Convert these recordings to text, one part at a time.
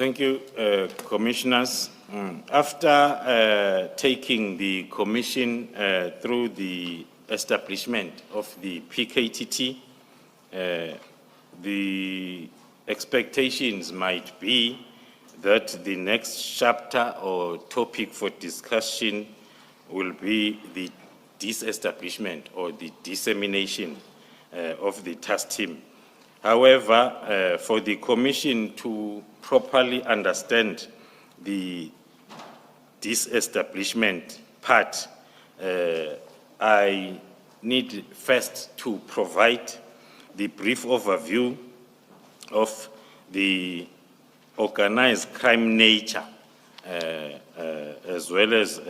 Thank you, Commissioners. After taking the Commission through the establishment of the PKTT, the expectations might be that the next chapter or topic for discussion will be the disestablishment or the dissemination of the task team. However, for the Commission to properly understand the disestablishment part, I need first to provide the brief overview of the organized crime nature, as well as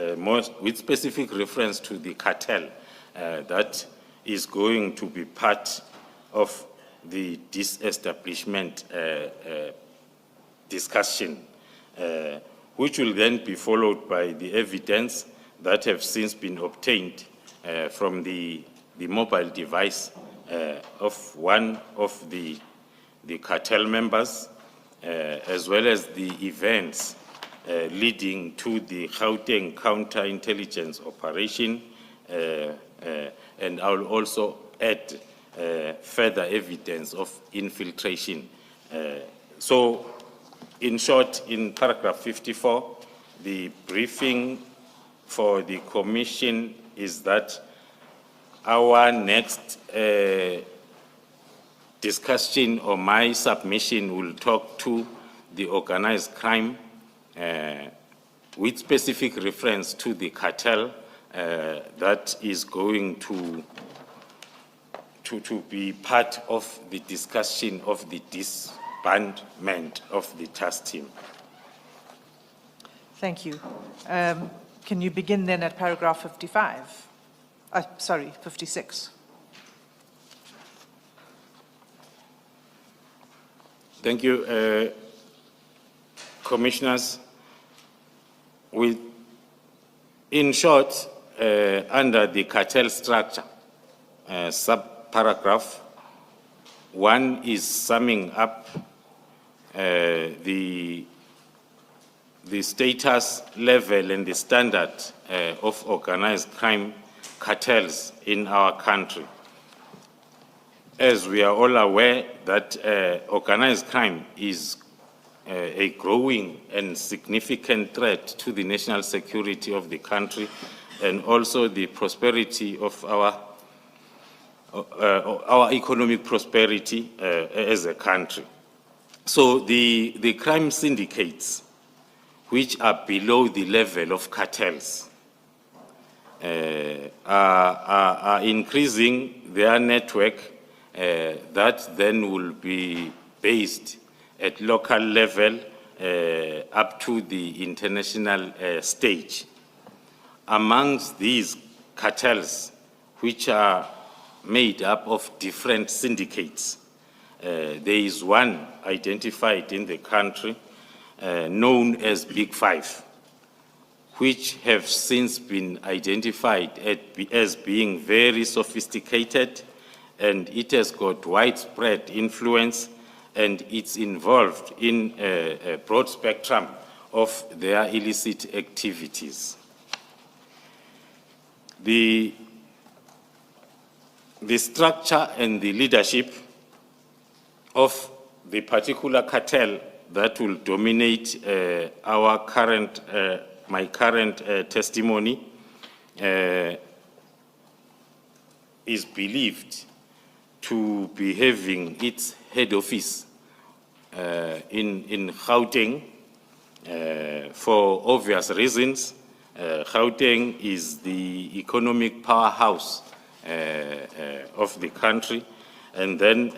with specific reference to the cartel that is going to be part of the disestablishment discussion, which will then be followed by the evidence that have since been obtained from the mobile device of one of the cartel members, as well as the events leading to the Gauteng counterintelligence operation, and I'll also add further evidence of infiltration. So, in short, in paragraph 54, the briefing for the Commission is that our next discussion or my submission will talk to the organized crime with specific reference to the cartel that is going to be part of the discussion of the disbandment of the task team. Thank you. Can you begin then at paragraph 55? Sorry, 56. Thank you, Commissioners. In short, under the cartel structure, subparagraph 1 is summing up the status level and the standard of organized crime cartels in our country. As we are all aware that organized crime is a growing and significant threat to the national security of the country and also the prosperity of our economic prosperity as a country. So the crime syndicates, which are below the level of cartels, are increasing their network that then will be based at local level up to the international stage. Amongst these cartels, which are made up of different syndicates, there is one identified in the country known as Big Five, which have since been identified as being very sophisticated, and it has got widespread influence, and it's involved in a broad spectrum of their illicit activities. The structure and the leadership of the particular cartel that will dominate my current testimony is believed to be having its head office in Gauteng for obvious reasons. Gauteng is the economic powerhouse of the country, and then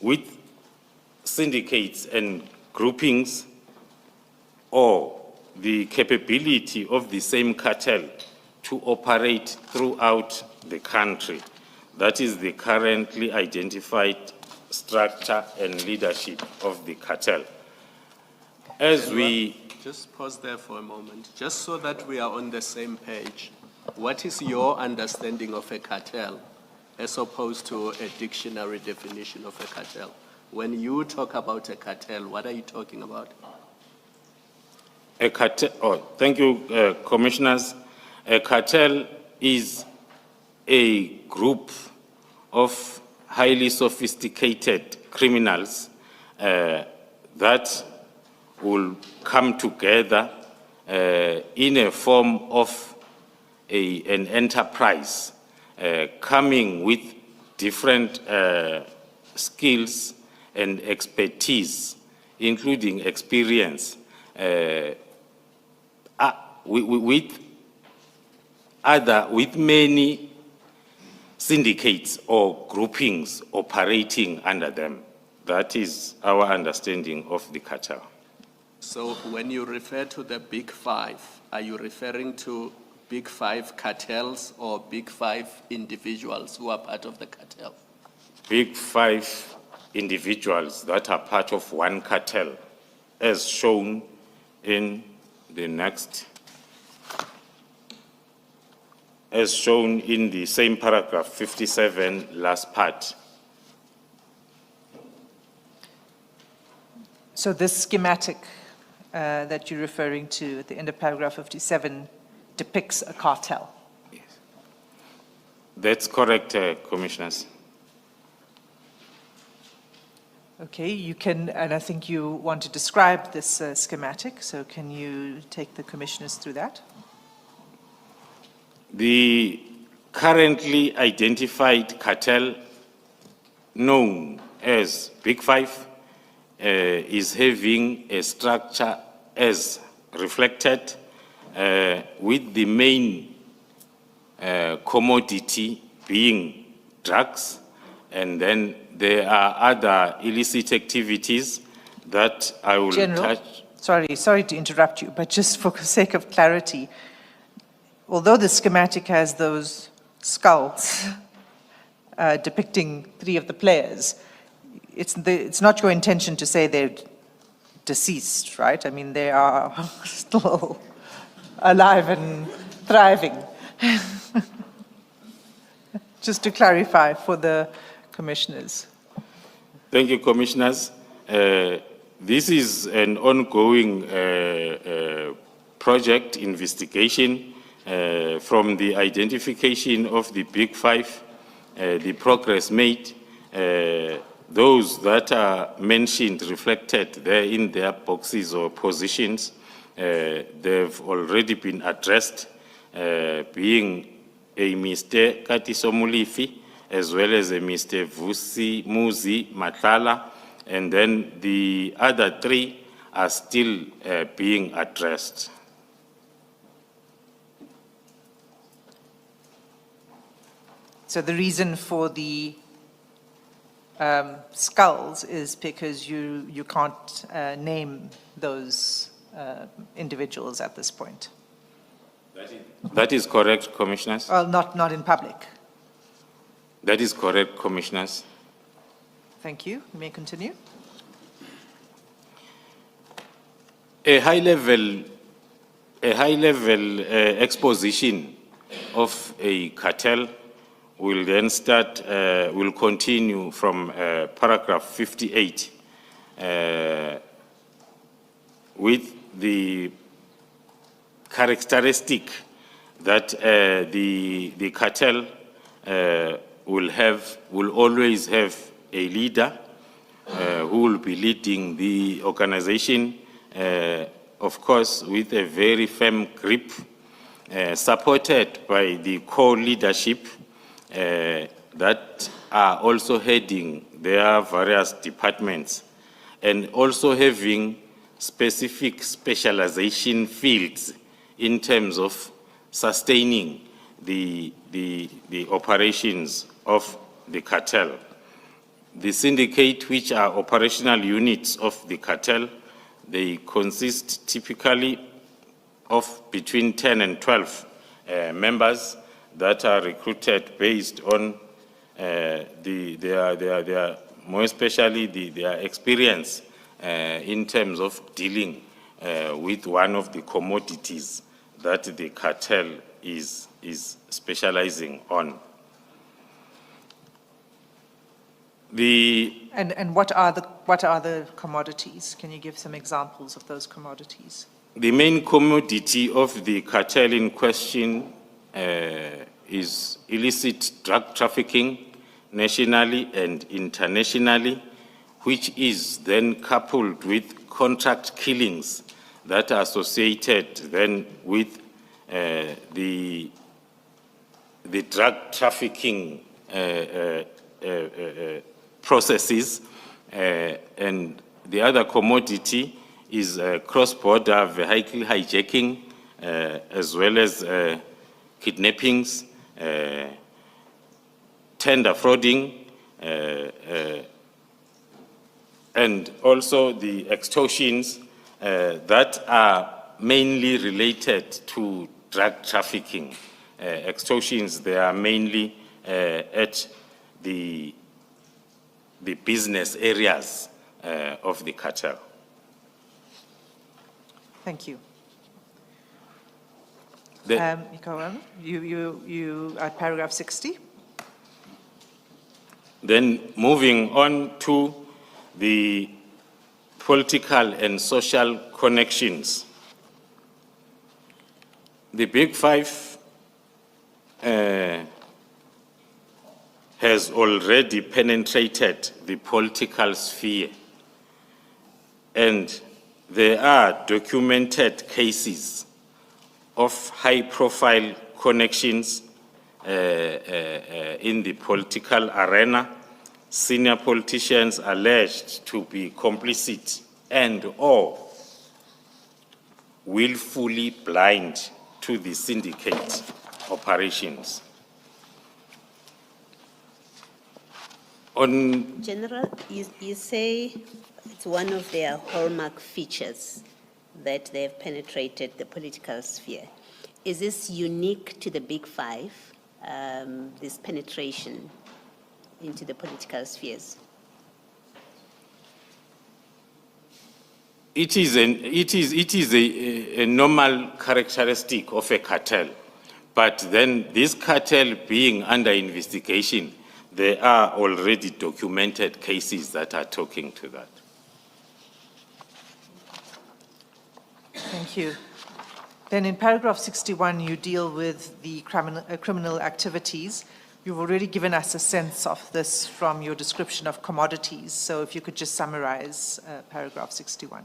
with syndicates and groupings, or the capability of the same cartel to operate throughout the country. That is the currently identified structure and leadership of the cartel. As we... Just pause there for a moment, just so that we are on the same page. What is your understanding of a cartel as opposed to a dictionary definition of a cartel? When you talk about a cartel, what are you talking about? A cartel, thank you, commissioners. A cartel is a group of highly sophisticated criminals that will come together in a form of an enterprise, coming with different skills and expertise, including experience, with many syndicates or groupings operating under them. That is our understanding of the cartel. So when you refer to the Big Five, are you referring to Big Five cartels or Big Five individuals who are part of the cartel? Big Five individuals that are part of one cartel, as shown in the next, as shown in the same paragraph 57, last part. So this schematic that you're referring to at the end of paragraph 57 depicts a cartel. Yes. That's correct, commissioners. Okay, you can, and I think you want to describe this schematic, so can you take the commissioners through that? The currently identified cartel, known as Big Five, is having a structure as reflected, with the main commodity being drugs, and then there are other illicit activities that I will General, touch. sorry to interrupt you, but just for the sake of clarity, although the schematic has those skulls depicting 3 of the players, it's not your intention to say they're deceased, right? I mean, they are still alive and thriving. Just to clarify for the commissioners. Thank you, commissioners. This is an ongoing project investigation from the identification of the Big Five, the progress made. Those that are mentioned, reflected there in their boxes or positions, they've already been addressed, being a Mr. Katiso Mulifi, as well as a Mr. Vusimuzi Matlala, and then the other 3 are still being addressed. So the reason for the skulls is because you can't name those individuals at this point. That is correct, commissioners. Well, not in public. That is correct, commissioners. Thank you. You may continue. A high-level exposition of a cartel will then start, will continue from paragraph 58 with the characteristic that the cartel will always have a leader who will be leading the organization, of course, with a very firm grip, supported by the core leadership that are also heading their various departments, and also having specific specialization fields in terms of sustaining the operations of the cartel. The syndicate, which are operational units of the cartel, they consist typically of between 10 and 12 members that are recruited based on their more especially their experience in terms of dealing with one of the commodities that the cartel is specializing on. And what are the commodities? Can you give some examples of those commodities? The main commodity of the cartel in question is illicit drug trafficking nationally and internationally, which is then coupled with contract killings that are associated then with the drug trafficking processes. And the other commodity is cross-border vehicle hijacking, as well as kidnappings, tender frauding, and also the extortions that are mainly related to drug trafficking. Extortions, they are mainly at the business areas of the cartel. Thank you. The- You at paragraph 60? Then moving on to the political and social connections. The Big Five has already penetrated the political sphere, and there are documented cases of high-profile connections in the political arena. Senior politicians alleged to be complicit and/or willfully blind to the syndicate operations. On General, you say it's one of their hallmark features that they've penetrated the political sphere. Is this unique to the Big Five, this penetration into the political spheres? It is a normal characteristic of a cartel, but then this cartel being under investigation, there are already documented cases that are talking to that. Thank you. Then in paragraph 61, you deal with the criminal activities. You've already given us a sense of this from your description of commodities. So if you could just summarize paragraph 61.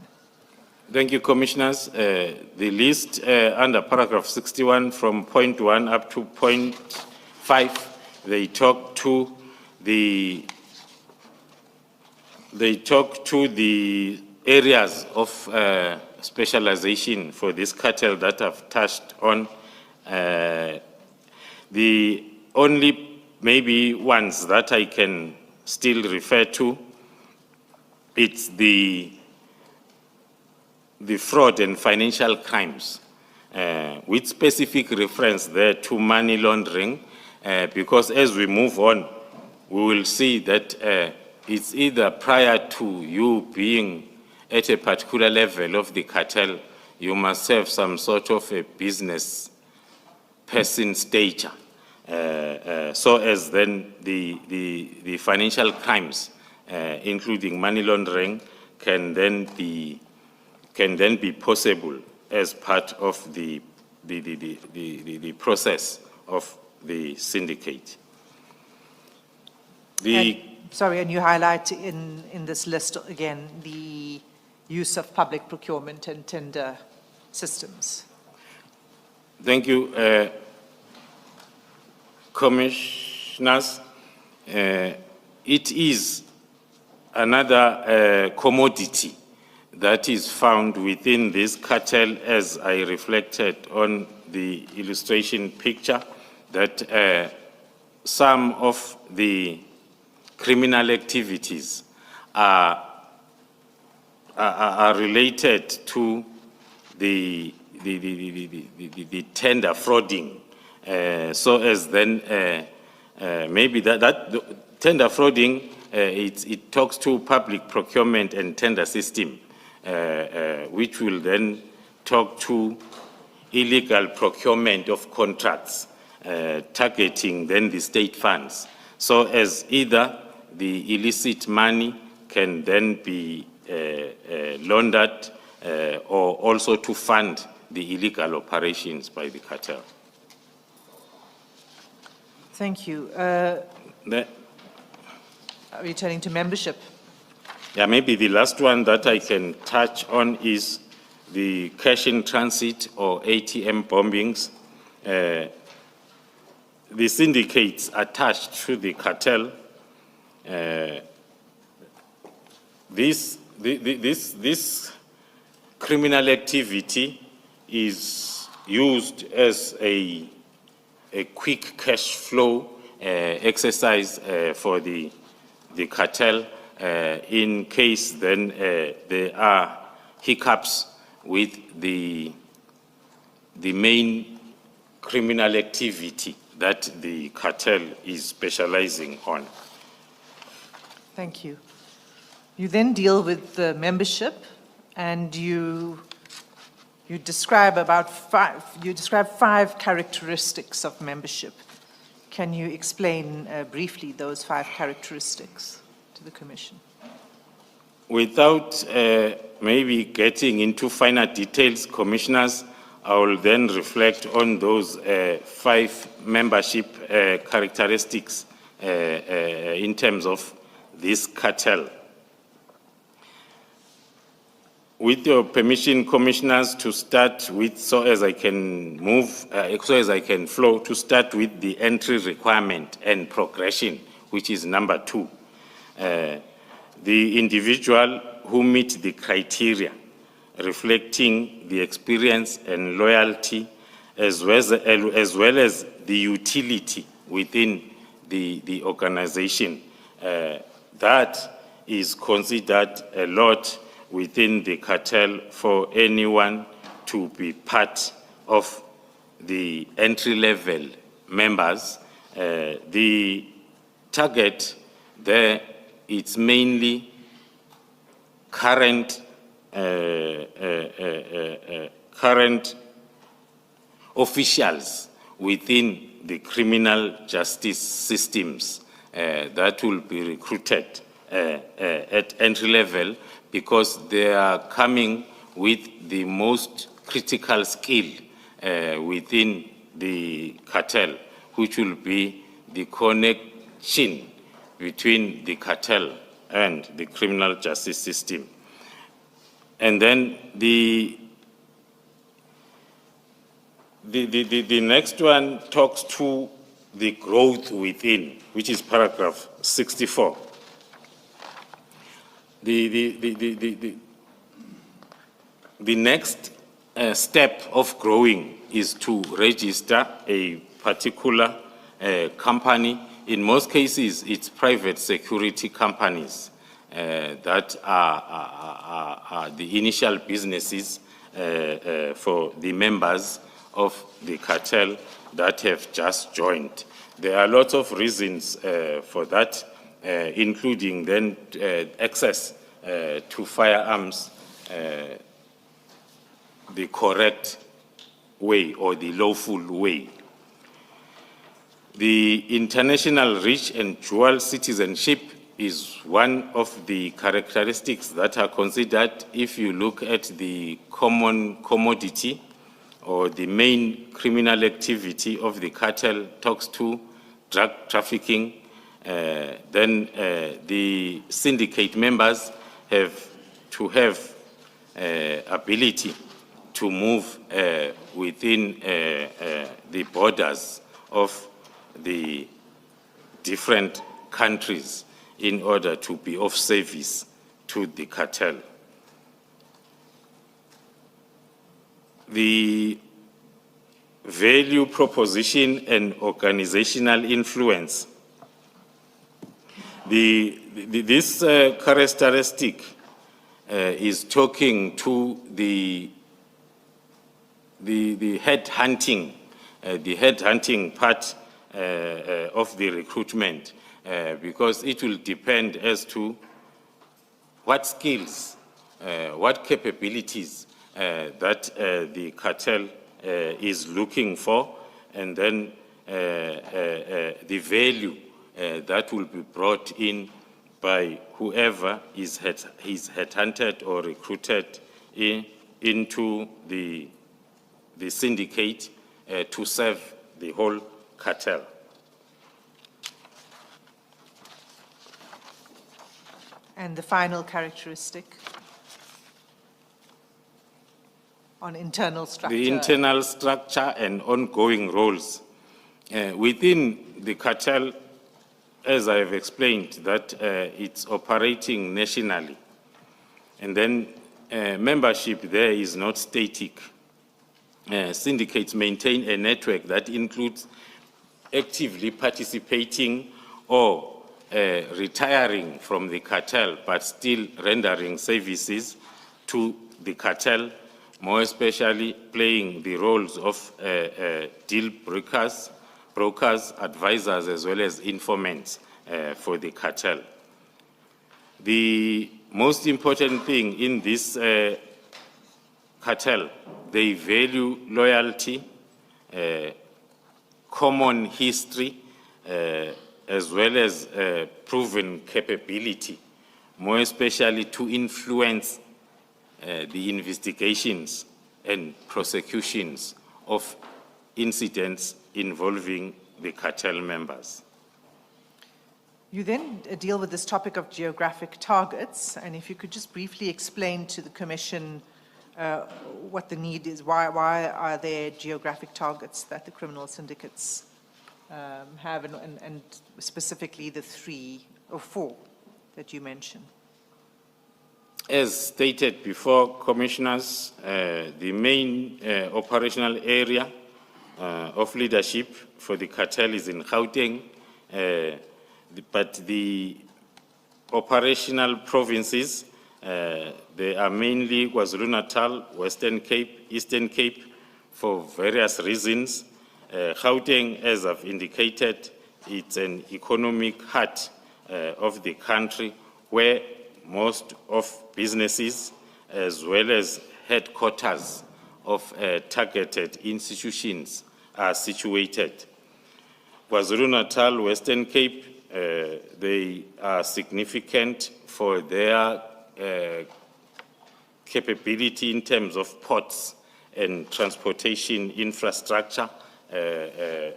Thank you, Commissioners. The list under paragraph 61 from point 1 up to point 5, they talk to the areas of specialization for this cartel that I've touched on. The only maybe ones that I can still refer to, it's the fraud and financial crimes, with specific reference there to money laundering, because as we move on, we will see that it's either prior to you being at a particular level of the cartel, you must have some sort of a business person stature, so as then the financial crimes, including money laundering, can then be possible as part of the process of the syndicate. And you highlight in this list again the use of public procurement and tender systems. Thank you, Commissioners. It is another commodity that is found within this cartel, as I reflected on the illustration picture, that some of the criminal activities are related to the tender frauding, so as then maybe that tender frauding, it talks to public procurement and tender system, which will then talk to illegal procurement of contracts, targeting then the state funds, so as either the illicit money can then be laundered or also to fund the illegal operations by the cartel. Thank you. The- Returning to membership. Yeah, maybe the last one that I can touch on is the cash in transit or ATM bombings. The syndicates attached to the cartel, this criminal activity is used as a quick cash flow exercise for the cartel in case then there are hiccups with the main criminal activity that the cartel is specializing on. Thank you. You then deal with the membership, and you describe five characteristics of membership. Can you explain briefly those 5 characteristics to the Commission? Without maybe getting into finer details, Commissioners, I will then reflect on those 5 membership characteristics in terms of this cartel. With your permission, Commissioners, to start with, so as I can flow, to start with the entry requirement and progression, which is number 2. The individual who meet the criteria, reflecting the experience and loyalty, as well as the utility within the organization. That is considered a lot within the cartel for anyone to be part of the entry-level members. The target there, it's mainly current officials within the criminal justice systems that will be recruited at entry level, because they are coming with the most critical skill within the cartel, which will be the connection between the cartel and the criminal justice system. And then the next one talks to the growth within, which is paragraph 64. The next step of growing is to register a particular company. In most cases, it's private security companies that are the initial businesses for the members of the cartel that have just joined. There are lots of reasons for that, including then access to firearms the correct way or the lawful way. The international reach and dual citizenship is one of the characteristics that are considered if you look at the common commodity or the main criminal activity of the cartel talks to drug trafficking. Then the syndicate members have to have ability to move within the borders of the different countries in order to be of service to the cartel. The value proposition and organizational influence. This characteristic is talking to the headhunting part of the recruitment, because it will depend as to what skills, what capabilities that the cartel is looking for, and then the value that will be brought in by whoever is headhunted or recruited into the syndicate to serve the whole cartel. And the final characteristic on internal structure. The internal structure and ongoing roles. Within the cartel, as I have explained, that it's operating nationally. And then membership there is not static. Syndicates maintain a network that includes actively participating or retiring from the cartel, but still rendering services to the cartel, more especially playing the roles of deal brokers, advisors, as well as informants for the cartel. The most important thing in this cartel, they value loyalty, common history, as well as proven capability, more especially to influence the investigations and prosecutions of incidents involving the cartel members. You then deal with this topic of geographic targets, and if you could just briefly explain to the Commission what the need is, why are there geographic targets that the criminal syndicates have, and specifically the 3 or 4 that you mentioned? As stated before, Commissioners, the main operational area of leadership for the cartel is in Gauteng, but the operational provinces, they are mainly KwaZulu-Natal, Western Cape, Eastern Cape, for various reasons. Gauteng, as I've indicated, it's an economic heart of the country where most of businesses, as well as headquarters of targeted institutions, are situated. KwaZulu-Natal, Western Cape, they are significant for their capability in terms of ports and transportation infrastructure,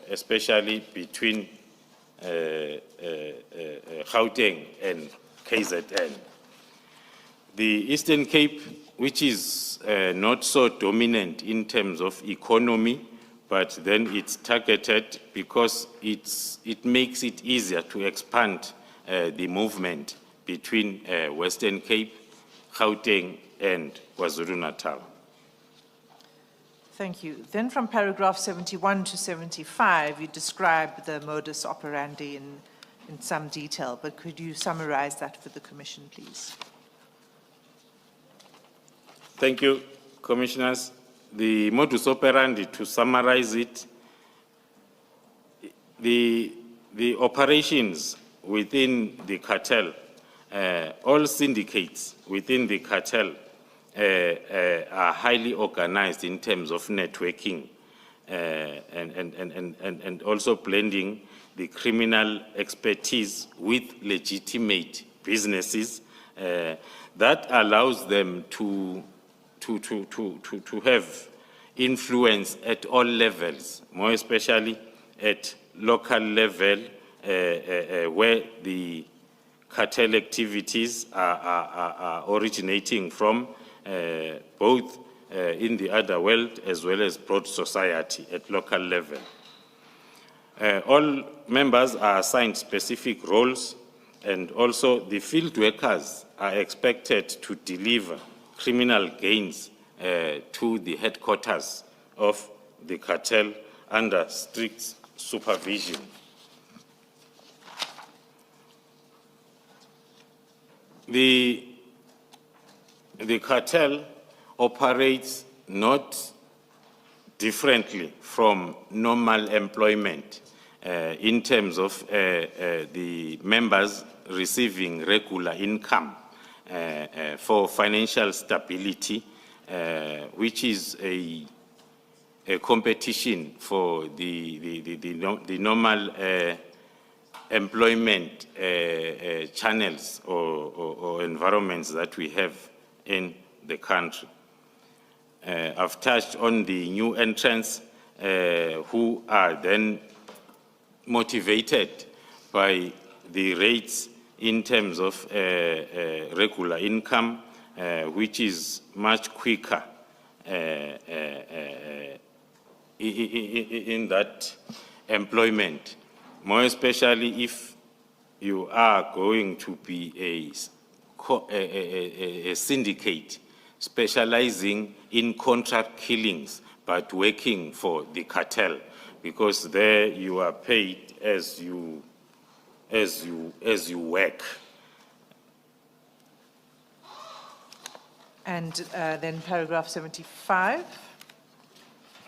especially between Gauteng and KZN. The Eastern Cape, which is not so dominant in terms of economy, but then it's targeted because it makes it easier to expand the movement between Western Cape, Gauteng, and KwaZulu-Natal. Thank you. Then from paragraph 71 to 75, you describe the modus operandi in some detail, but could you summarize that for the Commission, please? Thank you, Commissioners. The modus operandi, to summarize it, the operations within the cartel, all syndicates within the cartel are highly organized in terms of networking and also blending the criminal expertise with legitimate businesses that allows them to have influence at all levels, more especially at local level, where the cartel activities are originating from, both in the other world as well as broad society at local level. All members are assigned specific roles, and also the field workers are expected to deliver criminal gains to the headquarters of the cartel under strict supervision. The cartel operates not differently from normal employment in terms of the members receiving regular income for financial stability, which is a competition for the normal employment channels or environments that we have in the country. I've touched on the new entrants who are then motivated by the rates in terms of regular income, which is much quicker in that employment, more especially if you are going to be a syndicate specializing in contract killings but working for the cartel, because there you are paid as you work. And then paragraph 75.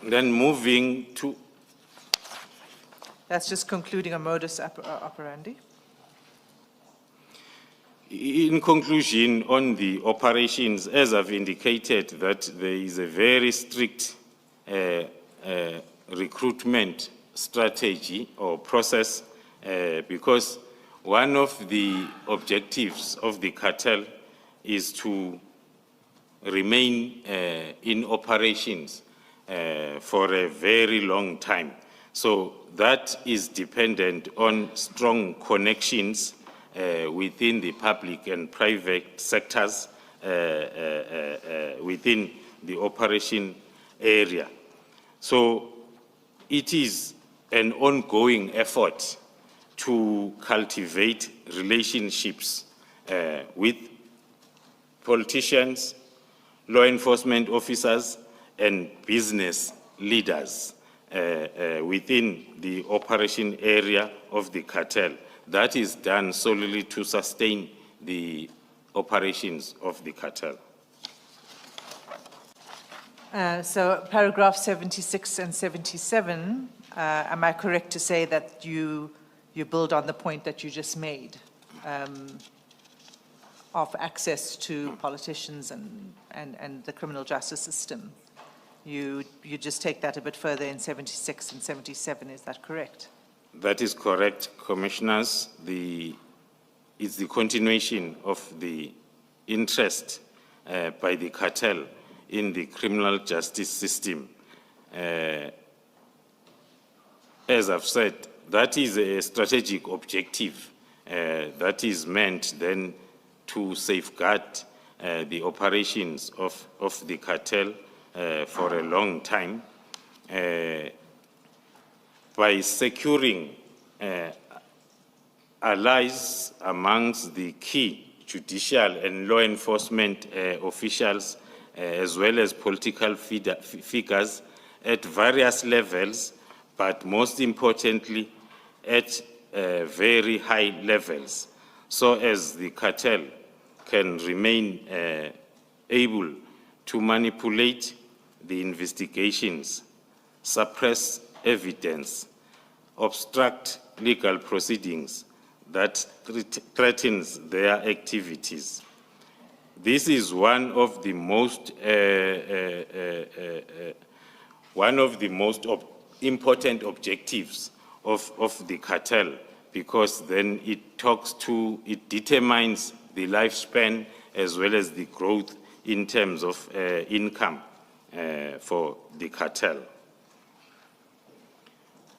Then moving to, That's just concluding a modus operandi. in conclusion, on the operations, as I've indicated, that there is a very strict recruitment strategy or process, because one of the objectives of the cartel is to remain in operations for a very long time. So that is dependent on strong connections within the public and private sectors within the operation area. So it is an ongoing effort to cultivate relationships with politicians, law enforcement officers, and business leaders within the operation area of the cartel. That is done solely to sustain the operations of the cartel. So paragraph 76 and 77, am I correct to say that you build on the point that you just made of access to politicians and the criminal justice system? You just take that a bit further in 76 and 77, is that correct? That is correct, Commissioners. It's the continuation of the interest by the cartel in the criminal justice system. As I've said, that is a strategic objective that is meant then to safeguard the operations of the cartel for a long time by securing allies amongst the key judicial and law enforcement officials, as well as political figures at various levels, but most importantly at very high levels, so as the cartel can remain able to manipulate the investigations, suppress evidence, obstruct legal proceedings that threatens their activities. This is one of the most important objectives of the cartel, because then it determines the lifespan as well as the growth in terms of income for the cartel.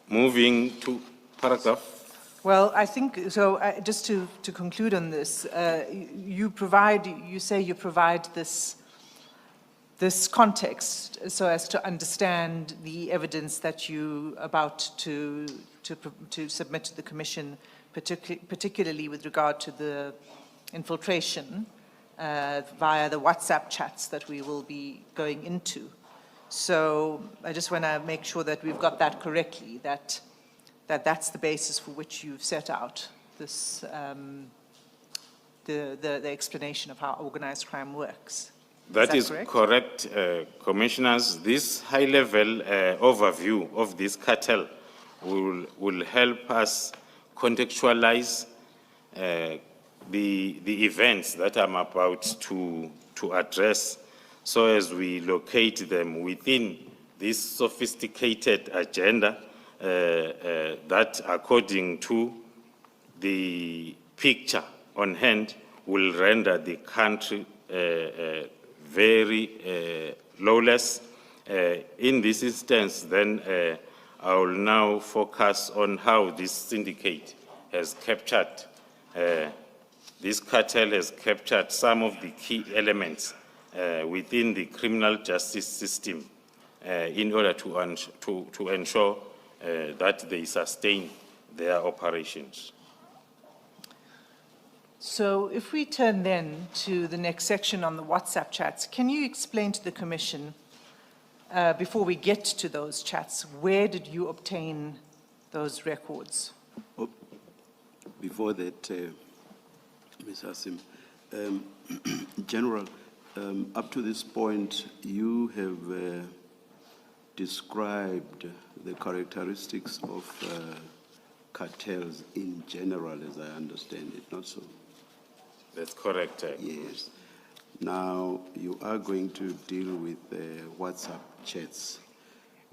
Moving to paragraph. Well, I think, so just to conclude on this, you say you provide this context so as to understand the evidence that you about to submit to the Commission, particularly with regard to the infiltration via the WhatsApp chats that we will be going into. So I just want to make sure that we've got that correctly, that's the basis for which you've set out this, the explanation of how organized crime works. That is correct, Commissioners. This high-level overview of this cartel will help us contextualize the events that I'm about to address, so as we locate them within this sophisticated agenda that, according to the picture on hand will render the country very lawless. In this instance, then I will now focus on how this syndicate has captured, this cartel has captured some of the key elements within the criminal justice system in order to ensure that they sustain their operations. So if we turn then to the next section on the WhatsApp chats, can you explain to the Commission, before we get to those chats, where did you obtain those records? Oh, before that, Ms. Hassim, General, up to this point, you have described the characteristics of cartels in general, as I understand it, not so? That's correct. Yes. Now, you are going to deal with WhatsApp chats.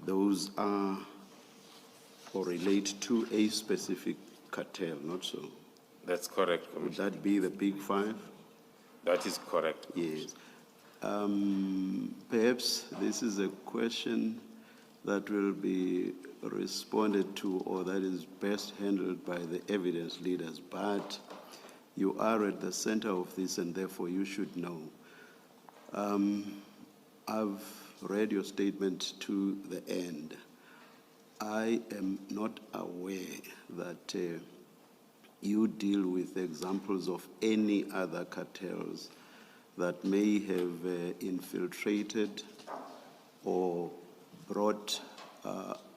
Those are or relate to a specific cartel, not so? That's correct, Would Commissioner. that be the Big Five? That is correct. Yes. Perhaps this is a question that will be responded to, or that is best handled by the evidence leaders, but you are at the center of this and therefore you should know. I've read your statement to the end. I am not aware that you deal with examples of any other cartels that may have infiltrated or brought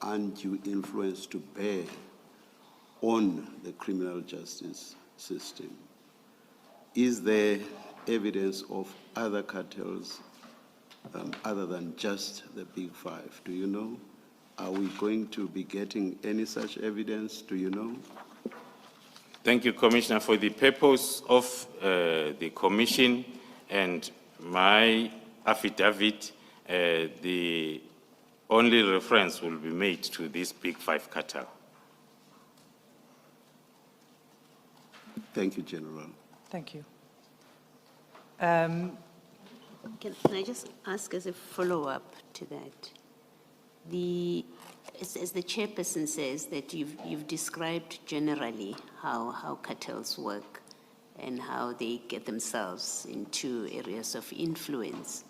undue influence to bear on the criminal justice system. Is there evidence of other cartels other than just the Big Five? Do you know? Are we going to be getting any such evidence? Do you know? Thank you, Commissioner. For the purpose of the Commission and my affidavit, the only reference will be made to this Big Five cartel. Thank you, General. Thank you. Can I just ask as a follow-up to that? As the chairperson says, that you've described generally how cartels work and how they get themselves into areas of influence.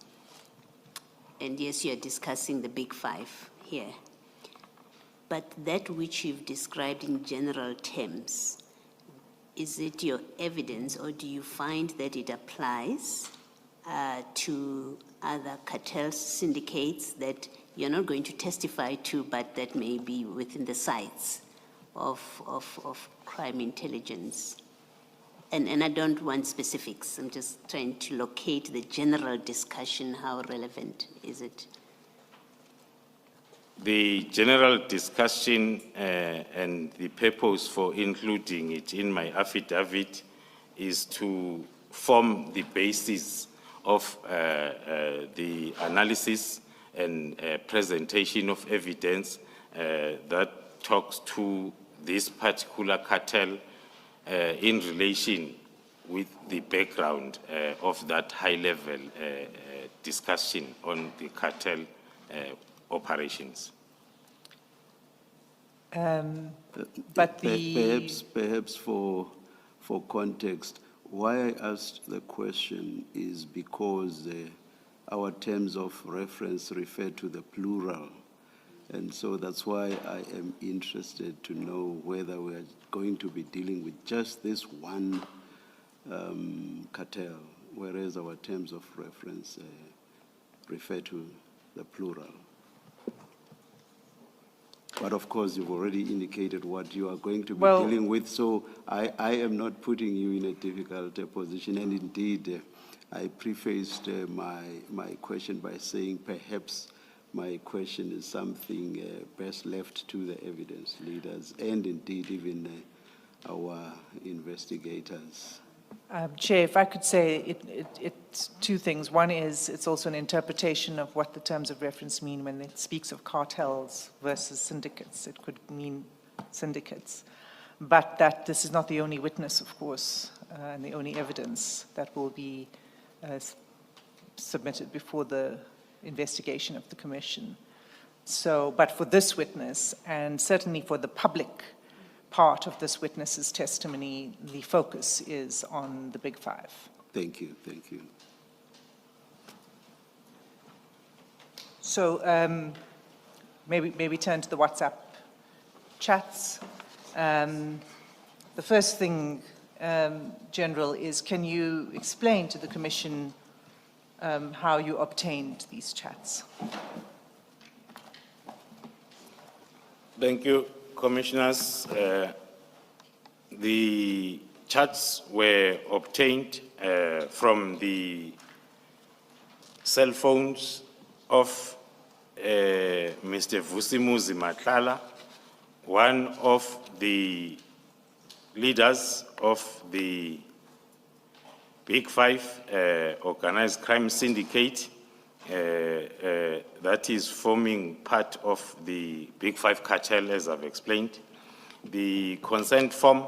And yes, you're discussing the Big Five here. But that which you've described in general terms, is it your evidence, or do you find that it applies to other cartel syndicates that you're not going to testify to, but that may be within the sights of crime intelligence? And I don't want specifics. I'm just trying to locate the general discussion. How relevant is it? The general discussion and the purpose for including it in my affidavit is to form the basis of the analysis and presentation of evidence that talks to this particular cartel in relation with the background of that high-level discussion on the cartel operations. But the... Perhaps for context, why I asked the question is because our terms of reference refer to the plural. And so that's why I am interested to know whether we are going to be dealing with just this one cartel, whereas our terms of reference refer to the plural. But of course, you've already indicated what you are going to be dealing with, so I am not putting you in a difficult position. And indeed, I prefaced my question by saying perhaps my question is something best left to the evidence leaders and indeed even our investigators. Chair, if I could say it's two things. One is it's also an interpretation of what the terms of reference mean when it speaks of cartels versus syndicates. It could mean syndicates. but that this is not the only witness, of course, and the only evidence that will be submitted before the investigation of the Commission. So, but for this witness, and certainly for the public part of this witness's testimony, the focus is on the Big Five. Thank you, thank you. So maybe turn to the WhatsApp chats. The first thing, General, is can you explain to the Commission how you obtained these chats? Thank you, Commissioners. The chats were obtained from the cell phones of Mr. Vusimuzi Matlala, one of the leaders of the Big Five organized crime syndicate that is forming part of the Big Five cartel, as I've explained. The consent form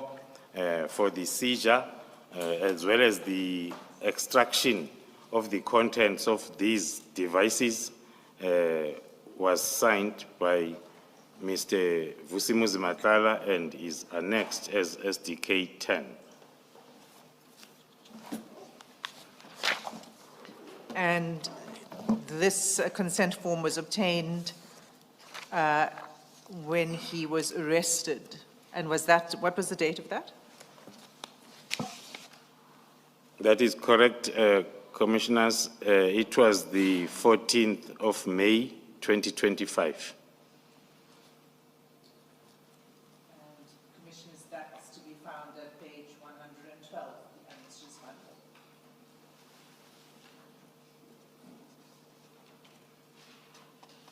for the seizure, as well as the extraction of the contents of these devices, was signed by Mr. Vusimuzi Matlala and is annexed as SDK 10. And this consent form was obtained when he was arrested. And was that, what was the date of that? That is correct, Commissioners. It was the 14th of May, 2025. And Commissioners, that's to be found at page 112, the annexes manual.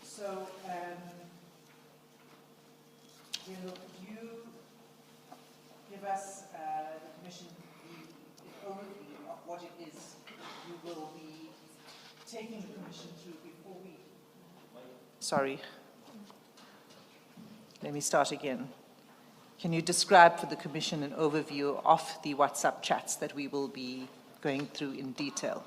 So, could you give us, the Commission, the overview of what it is you will be taking the Commission through before we... Sorry. Let me start again. Can you describe for the Commission an overview of the WhatsApp chats that we will be going through in detail?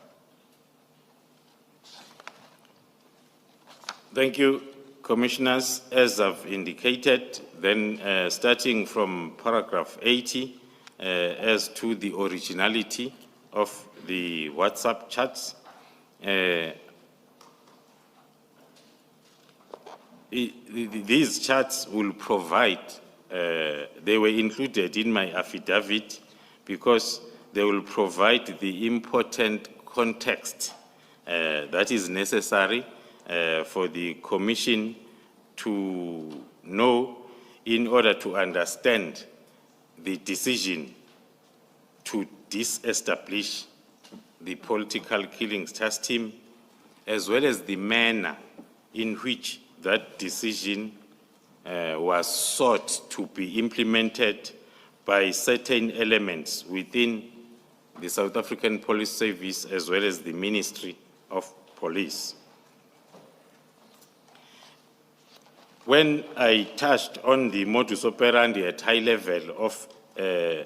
Thank you, Commissioners. As I've indicated, then starting from paragraph 80, as to the originality of the WhatsApp chats, these chats will provide, they were included in my affidavit because they will provide the important context that is necessary for the Commission to know in order to understand the decision to disestablish the political killings task team, as well as the manner in which that decision was sought to be implemented by certain elements within the South African Police Service, as well as the Ministry of Police. When I touched on the modus operandi at high level of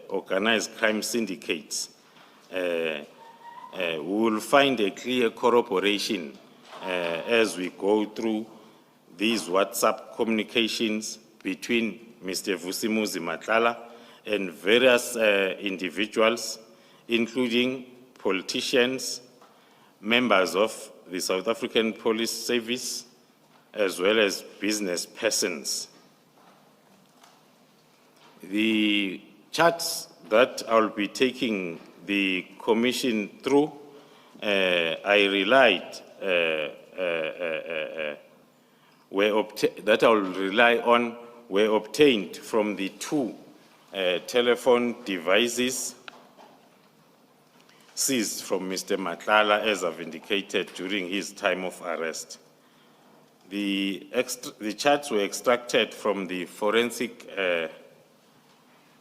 organized crime syndicates, we will find a clear corroboration as we go through these WhatsApp communications between Mr. Vusimuzi Matlala and various individuals, including politicians, members of the South African Police Service, as well as business persons. The charts that I'll be taking the Commission through, I relied, that I'll rely on were obtained from the two telephone devices seized from Mr. Matlala, as I've indicated, during his time of arrest. The charts were extracted from the forensic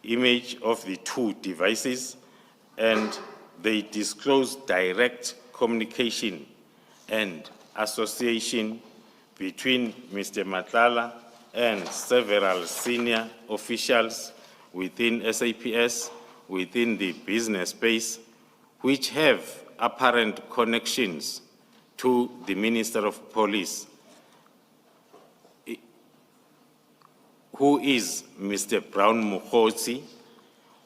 image of the two devices, and they disclose direct communication and association between Mr. Matlala and several senior officials within SAPS, within the business space, which have apparent connections to the Minister of Police, who is Mr. Brown Mukhosi,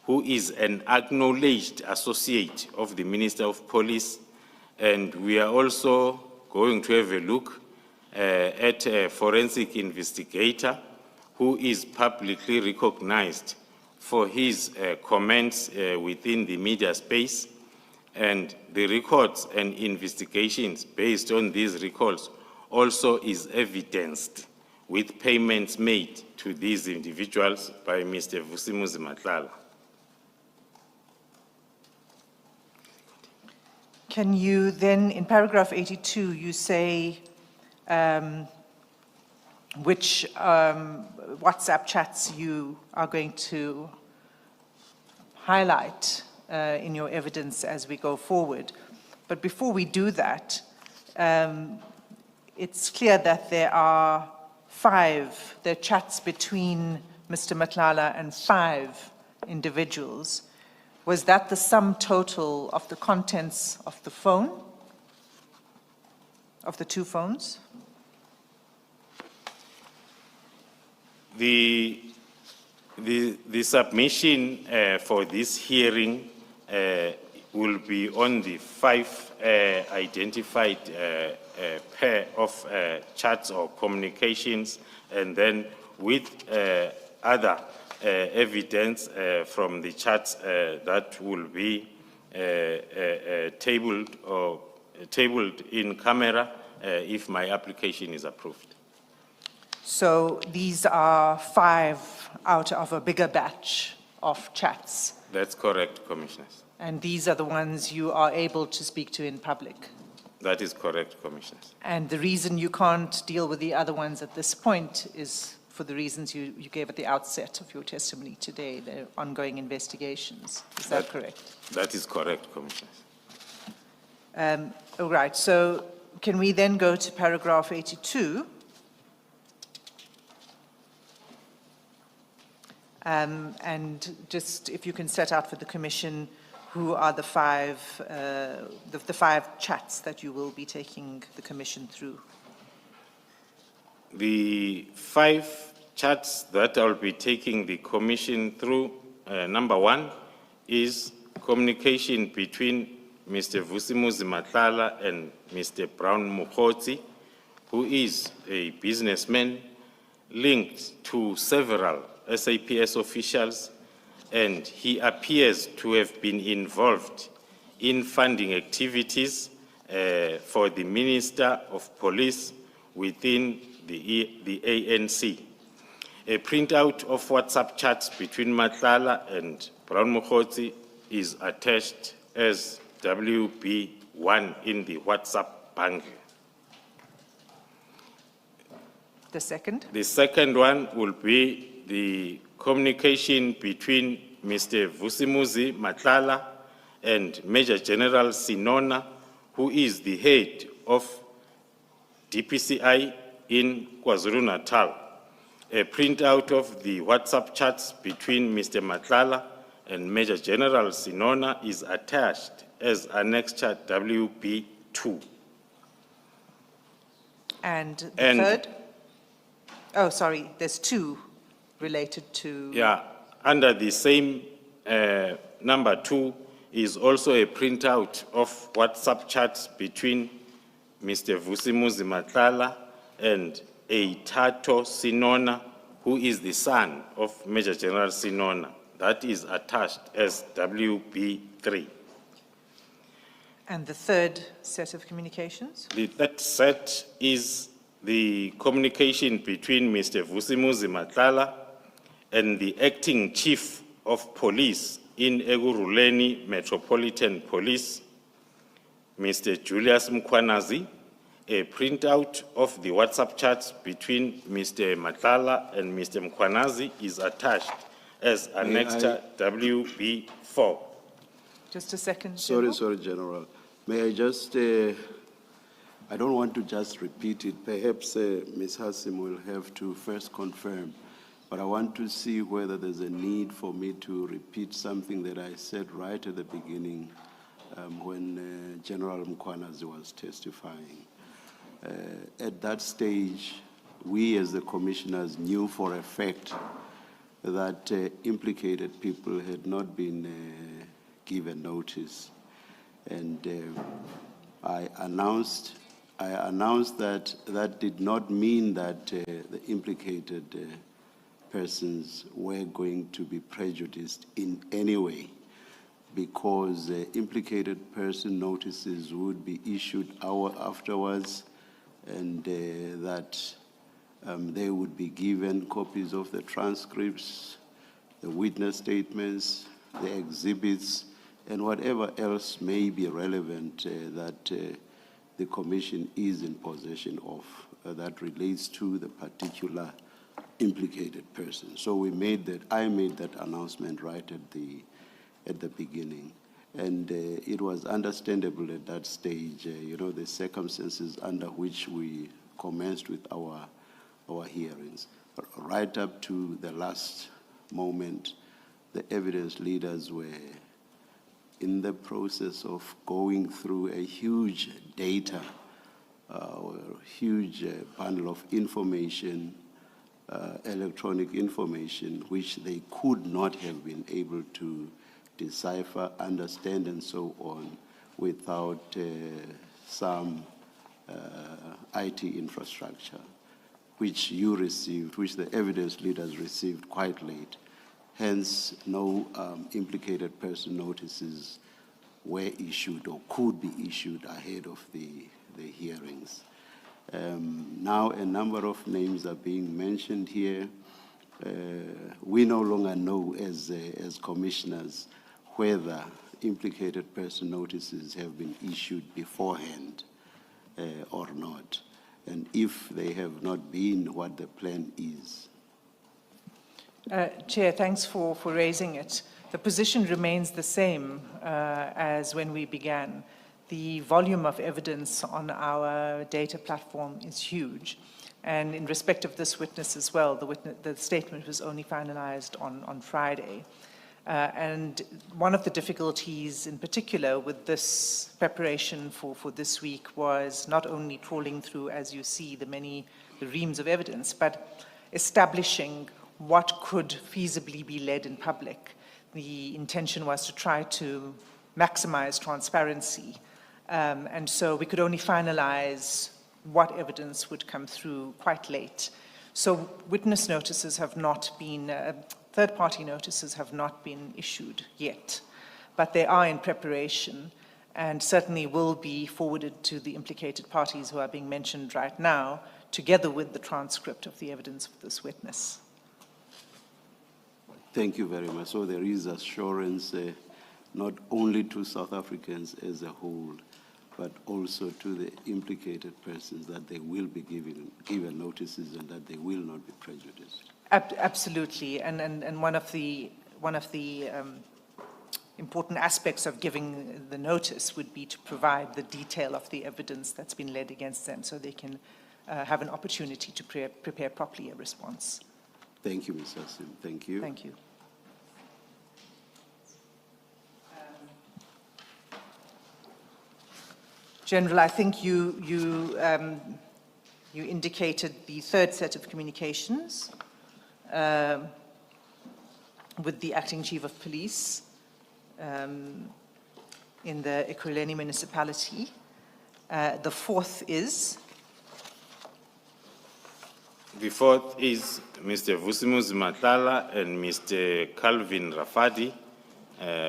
who is an acknowledged associate of the Minister of Police, and we are also going to have a look at a forensic investigator who is publicly recognized for his comments within the media space, and the records and investigations based on these records also is evidenced with payments made to these individuals by Mr. Vusimuzi Matlala. Can you then, in paragraph 82, you say which WhatsApp chats you are going to highlight in your evidence as we go forward. But before we do that, it's clear that there are there are chats between Mr. Matlala and 5 individuals. Was that the sum total of the contents of the phone, of the 2 phones? The submission for this hearing will be on the 5 identified pair of chats or communications, and then with other evidence from the chats that will be tabled in camera if my application is approved. So these are 5 out of a bigger batch of chats. That's correct, Commissioners. And these are the ones you are able to speak to in public. That is correct, Commissioners. And the reason you can't deal with the other ones at this point is for the reasons you gave at the outset of your testimony today, the ongoing investigations. Is that correct? That is correct, Commissioners. All right, so can we then go to paragraph 82? And just if you can set out for the Commission who are the 5 chats that you will be taking the Commission through. The 5 chats that I'll be taking the Commission through, number 1 is communication between Mr. Vusimuzi Matlala and Mr. Brown Mukhosi, who is a businessman linked to several SAPS officials, and he appears to have been involved in funding activities for the Minister of Police within the ANC. A printout of WhatsApp chats between Matlala and Brown Mukhosi is attached as WB1 in the WhatsApp bundle. The second? The second one will be the communication between Mr. Vusimuzi Matlala and Major General Sinona, who is the head of DPCI in KwaZulu-Natal. A printout of the WhatsApp chats between Mr. Matlala and Major General Sinona is attached as Annex Chat WB2. And the third? Oh, sorry, there's 2 related to... Yeah, under the same number 2 is also a printout of WhatsApp chats between Mr. Vusimuzi Matlala and Eitato Sinona, who is the son of Major General Sinona. That is attached as WB3. And the third set of communications? The third set is the communication between Mr. Vusimuzi Matlala and the acting chief of police in Ekurhuleni Metropolitan Police, Mr. Julius Mkhwanazi. A printout of the WhatsApp chats between Mr. Matlala and Mr. Mkhwanazi is attached as Annexure WB4. Just a second. Sorry, General. May I just, I don't want to just repeat it. Perhaps Ms. Hassim will have to first confirm But I want to see whether there's a need for me to repeat something that I said right at the beginning when General Mkwanazi was testifying. At that stage, we as the commissioners knew for a fact that implicated people had not been given notice. And I announced that that did not mean that the implicated persons were going to be prejudiced in any way, because implicated person notices would be issued hour afterwards, and that they would be given copies of the transcripts, the witness statements, the exhibits, and whatever else may be relevant that the Commission is in possession of that relates to the particular implicated person. So I made that announcement right at the beginning. And it was understandable at that stage, the circumstances under which we commenced with our hearings. Right up to the last moment, the evidence leaders were in the process of going through a huge data, huge bundle of information, electronic information, which they could not have been able to decipher, understand, and so on without some IT infrastructure, which you received, which the evidence leaders received quite late. Hence, no implicated person notices were issued or could be issued ahead of the hearings. Now a number of names are being mentioned here. We no longer know as commissioners whether implicated person notices have been issued beforehand or not, and if they have not been, what the plan is. Chair, thanks for raising it. The position remains the same as when we began. The volume of evidence on our data platform is huge. And in respect of this witness as well, the statement was only finalized on Friday. And one of the difficulties in particular with this preparation for this week was not only trawling through, as you see, the reams of evidence, but establishing what could feasibly be led in public. The intention was to try to maximize transparency. And so we could only finalize what evidence would come through quite late. So witness notices have not been, third-party notices have not been issued yet, but they are in preparation and certainly will be forwarded to the implicated parties who are being mentioned right now, together with the transcript of the evidence of this witness. Thank you very much. So there is assurance not only to South Africans as a whole, but also to the implicated persons that they will be given notices and that they will not be prejudiced. Absolutely, and one of the important aspects of giving the notice would be to provide the detail of the evidence that's been led against them, so they can have an opportunity to prepare properly a response. Thank you, Ms. Hassim. Thank you. Thank you. General, I think you indicated the third set of communications with the Acting Chief of Police in the Ekurhuleni municipality. The fourth is? The fourth is Mr. Vusimuzi Matlala and Mr. Calvin Rafadi,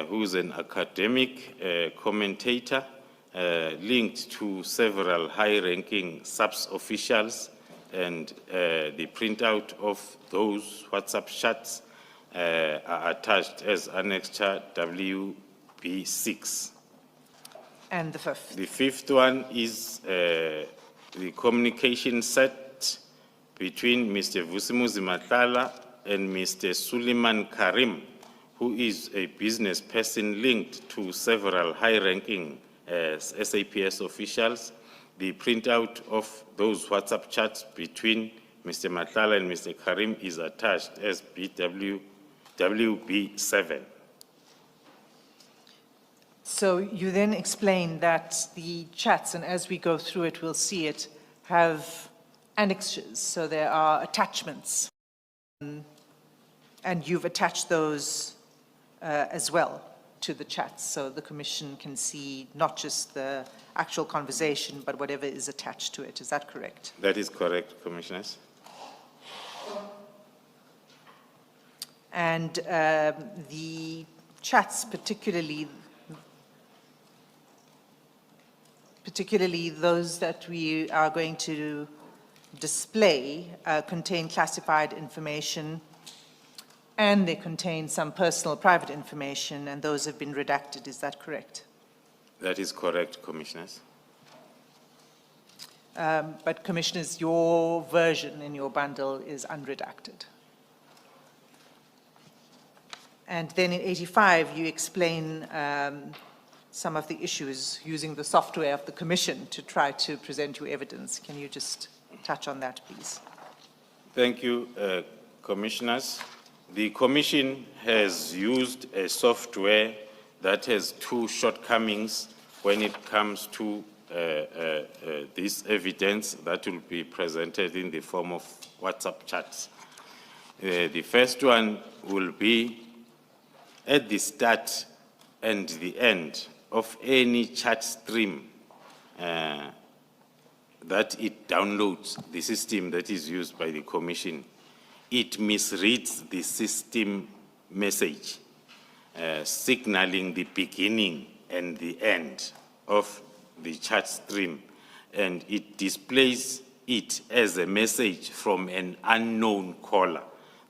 who is an academic commentator linked to several high-ranking SAPS officials, and the printout of those WhatsApp chats are attached as Annexure WB6. And the fifth? The fifth one is the communication set between Mr. Vusimuzi Matlala and Mr. Suleiman Karim, who is a business person linked to several high-ranking SAPS officials. The printout of those WhatsApp chats between Mr. Matlala and Mr. Karim is attached as WB7. So you then explain that the chats, and as we go through it, we'll see it, have annexes, so there are attachments. And you've attached those as well to the chats, so the Commission can see not just the actual conversation, but whatever is attached to it. Is that correct? That is correct, Commissioners. And the chats, particularly those that we are going to display, contain classified information, and they contain some personal private information, and those have been redacted. Is that correct? That is correct, Commissioners. But Commissioners, your version in your bundle is unredacted. And then in 85, you explain some of the issues using the software of the Commission to try to present your evidence. Can you just touch on that, please? Thank you, Commissioners. The Commission has used a software that has two shortcomings when it comes to this evidence that will be presented in the form of WhatsApp chats. The first one will be at the start and the end of any chat stream that it downloads, the system that is used by the Commission, it misreads the system message, signaling the beginning and the end of the chat stream, and it displays it as a message from an unknown caller.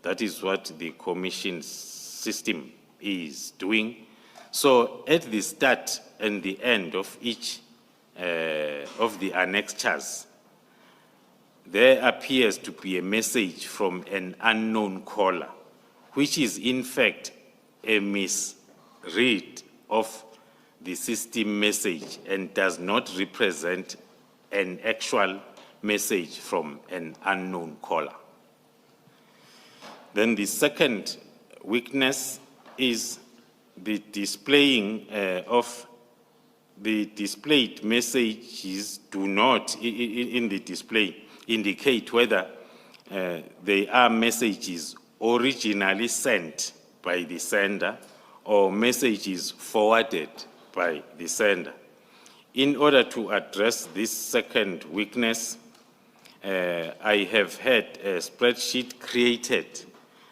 That is what the Commission's system is doing. So at the start and the end of each of the annexures, there appears to be a message from an unknown caller, which is in fact a misread of the system message and does not represent an actual message from an unknown caller. Then the second weakness is the displaying of the displayed messages do not, in the display, indicate whether they are messages originally sent by the sender or messages forwarded by the sender. In order to address this second weakness, I have had a spreadsheet created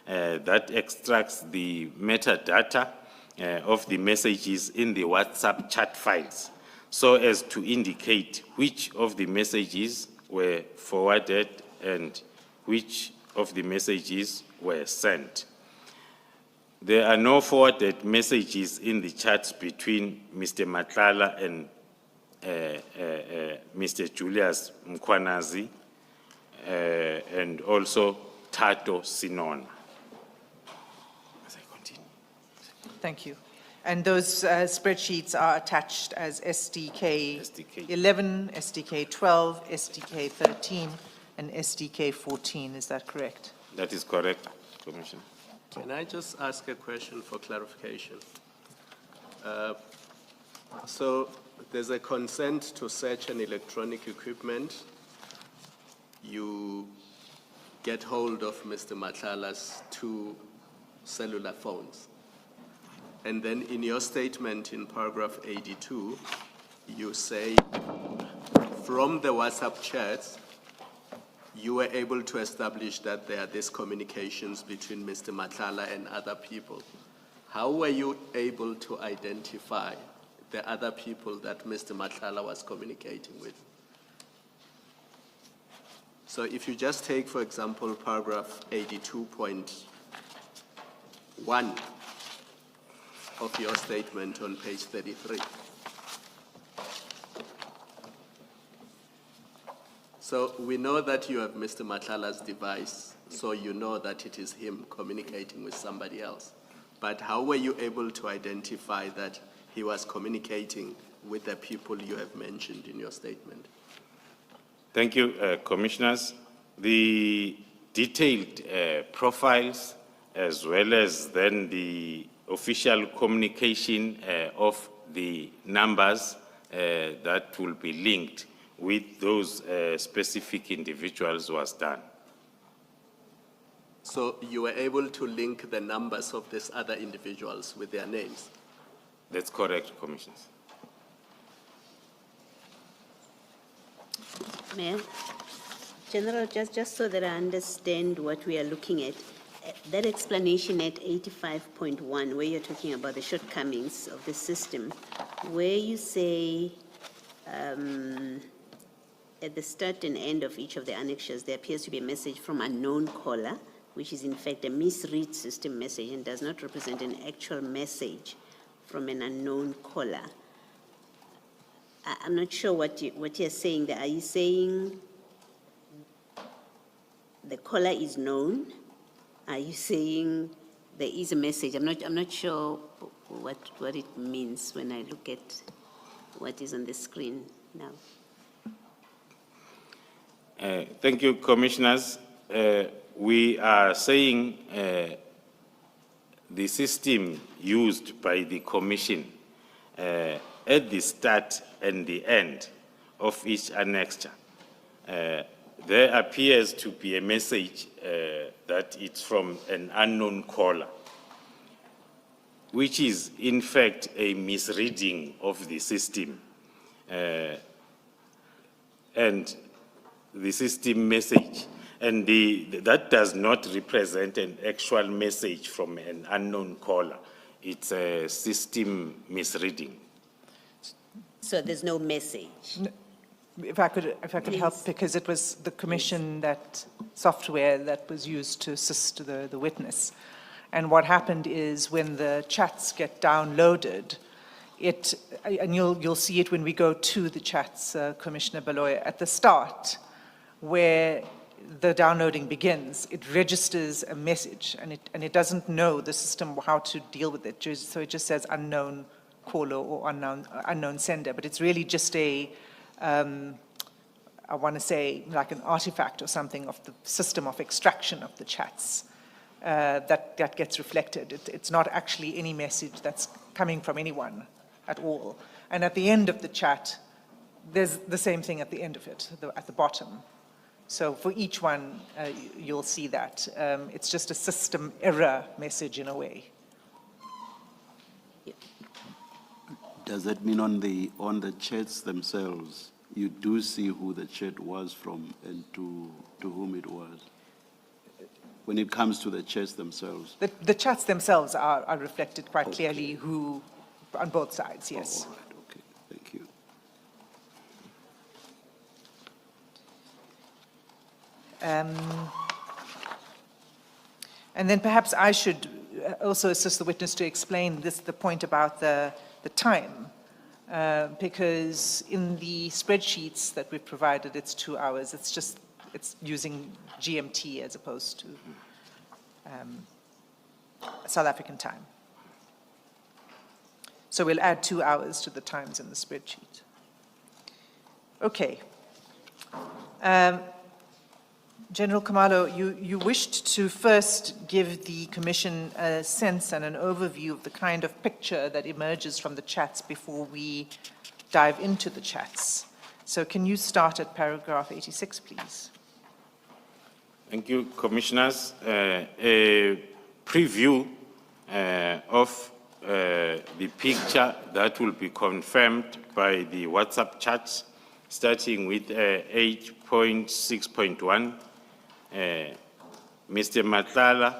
that extracts the metadata of the messages in the WhatsApp chat files, so as to indicate which of the messages were forwarded and which of the messages were sent. There are no forwarded messages in the chats between Mr. Matlala and Mr. Julius Mkwanazi and also Tato Sinona. Thank you. And those spreadsheets are attached as SDK 11, SDK 12, SDK 13, and SDK 14. Is that correct? That is correct, Commissioner. Can I just ask a question for clarification? So there's a consent to search an electronic equipment. You get hold of Mr. Matlala's 2 cellular phones. And then in your statement in paragraph 82, you say from the WhatsApp chats, you were able to establish that there are these communications between Mr. Matlala and other people. How were you able to identify the other people that Mr. Matlala was communicating with? So if you just take, for example, paragraph 82.1 of your statement on page 33. So we know that you have Mr. Matlala's device, so you know that it is him communicating with somebody else. But how were you able to identify that he was communicating with the people you have mentioned in your statement? Thank you, Commissioners. the detailed profiles, as well as then the official communication of the numbers that will be linked with those specific individuals was done. So you were able to link the numbers of these other individuals with their names? That's correct, Commissioners. Mayor, General, just so that I understand what we are looking at, that explanation at 85.1, where you're talking about the shortcomings of the system, where you say at the start and end of each of the annexures, there appears to be a message from a known caller, which is in fact a misread system message and does not represent an actual message from an unknown caller. I'm not sure what you're saying there. Are you saying the caller is known? Are you saying there is a message? I'm not sure what it means when I look at what is on the screen now. Thank you, Commissioners. We are saying the system used by the Commission at the start and the end of each annexure, there appears to be a message that it's from an unknown caller, which is in fact a misreading of the system. And the system message, and that does not represent an actual message from an unknown caller. It's a system misreading. So there's no message? No, if I could help, because it was the Commission that software that was used to assist the witness. And what happened is when the chats get downloaded, and you'll see it when we go to the chats, Commissioner Baloy, at the start, where the downloading begins, it registers a message, and it doesn't know the system how to deal with it. So it just says unknown caller or unknown sender, but it's really just I want to say like an artifact or something of the system of extraction of the chats that gets reflected. It's not actually any message that's coming from anyone at all. And at the end of the chat, there's the same thing at the end of it, at the bottom. So for each one, you'll see that. It's just a system error message in a way. Does that mean on the chats themselves, you do see who the chat was from and to whom it was? When it comes to the chats themselves? The chats themselves are reflected quite clearly who, on both sides, yes. Oh, all right, okay, thank you. And then perhaps I should also assist the witness to explain the point about the time, because in the spreadsheets that we've provided, it's 2 hours. It's using GMT as opposed to South African time. So we'll add 2 hours to the times in the spreadsheet. Okay. General Khumalo, you wished to first give the Commission a sense and an overview of the kind of picture that emerges from the chats before we dive into the chats. So can you start at paragraph 86, please? Thank you, Commissioners. A preview of the picture that will be confirmed by the WhatsApp chats, starting with 8.6.1. Mr. Matlala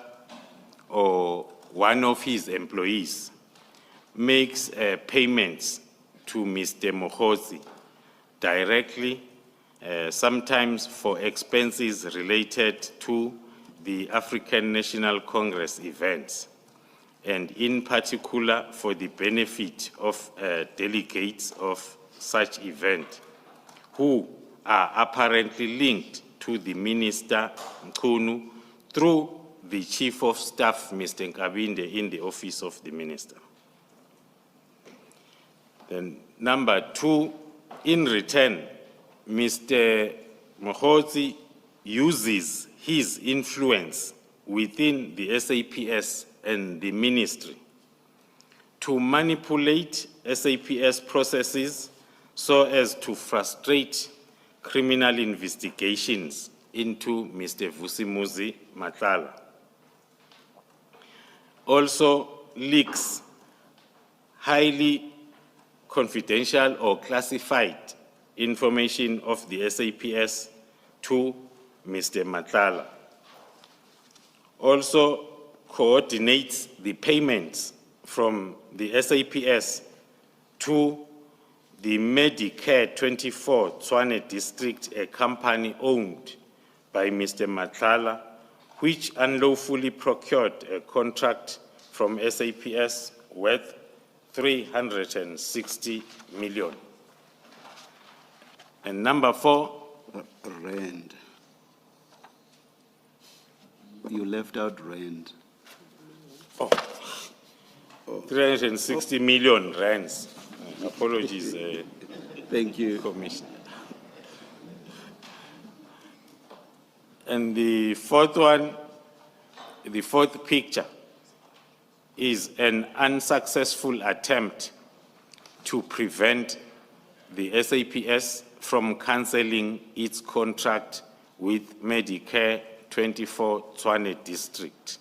or one of his employees makes payments to Mr. Mohozi directly, sometimes for expenses related to the African National Congress events, and in particular for the benefit of delegates of such event who are apparently linked to the Minister Nkunu through the Chief of Staff, Mr. Nkabinde, in the office of the Minister. Then number 2, in return, Mr. Mohozi uses his influence within the SAPS and the ministry to manipulate SAPS processes so as to frustrate criminal investigations into Mr. Vusimuzi Matlala. Also leaks highly confidential or classified information of the SAPS to Mr. Matlala. Also coordinates the payments from the SAPS to the Medicare 24 Tshwane district, a company owned by Mr. Matlala, which unlawfully procured a contract from SAPS worth 360 million. And number 4. Rand. You left out rand. 360 million rands. Apologies, Thank you. Commissioner. And the fourth one, the fourth picture, is an unsuccessful attempt to prevent the SAPS from cancelling its contract with Medicare 24 Tshwane district.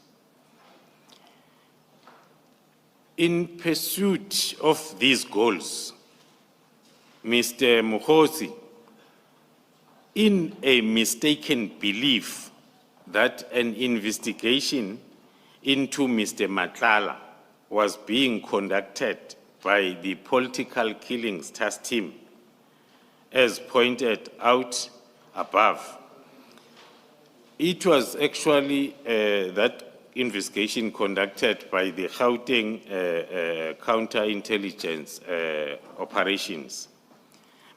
In pursuit of these goals, Mr. Mukhosi, in a mistaken belief that an investigation into Mr. Matlala was being conducted by the Political Killings Task Team, as pointed out above. It was actually that investigation conducted by the Gauteng counterintelligence operations.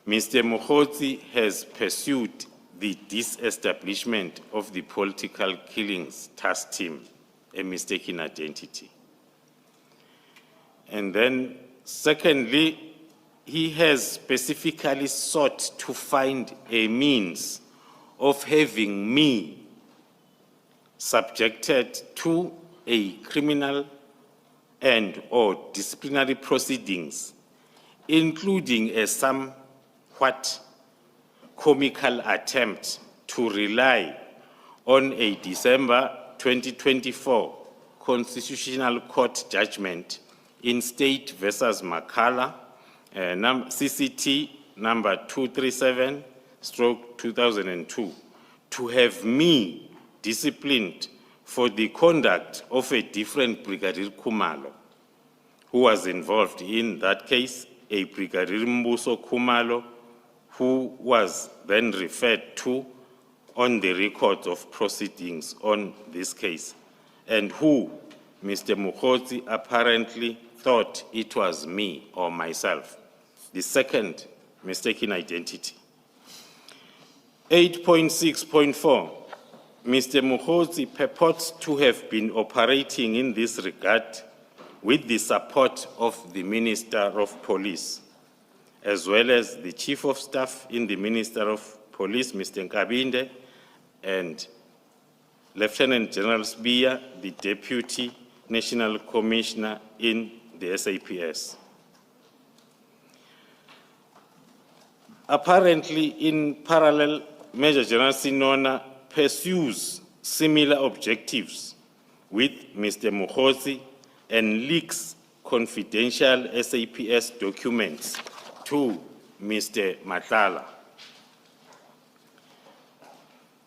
Mr. Mukhosi has pursued the disestablishment of the Political Killings Task Team, a mistaken identity. And then, secondly, he has specifically sought to find a means of having me subjected to a criminal and or disciplinary proceedings, including a somewhat comical attempt to rely on a December 2024 Constitutional Court judgment in State versus Matlala, CCT number 237/2002, to have me disciplined for the conduct of a different Brigadier Khumalo, who was involved in that case, a Brigadier Mbuso Khumalo, who was then referred to on the records of proceedings on this case, and who Mr. Mukhosi apparently thought it was me or myself, the second mistaken identity. 8.6.4, Mr. Mukhosi purports to have been operating in this regard with the support of the Minister of Police, as well as the Chief of Staff in the Minister of Police, Mr. Nkabinde, and Lieutenant General Sbiya, the Deputy National Commissioner in the SAPS. Apparently, in parallel, Major General Sinona pursues similar objectives with Mr. Mukhosi and leaks confidential SAPS documents to Mr. Matlala.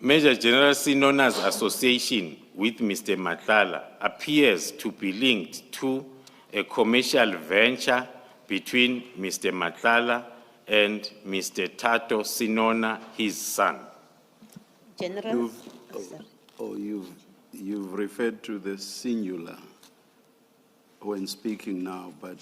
Major General Sinona's association with Mr. Matlala appears to be linked to a commercial venture between Mr. Matlala and Mr. Tato Sinona, his son. General? You've referred to the singular when speaking now, but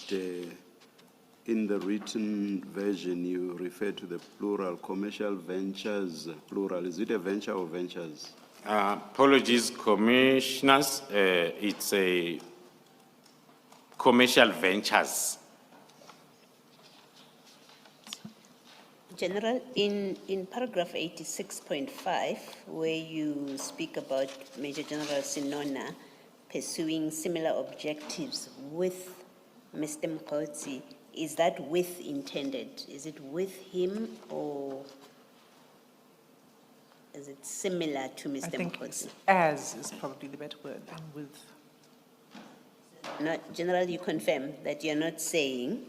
in the written version, you refer to the plural, commercial ventures, plural. Is it a venture or ventures? Apologies, commissioners. It's a commercial ventures. General, in paragraph 86.5, where you speak about Major General Sinona pursuing similar objectives with Mr. Mkhotsi, is that with intended? Is it with him or is it similar to Mr. I think Mkhotsi? as is probably the better word than with. Not, General, you confirm that you're not saying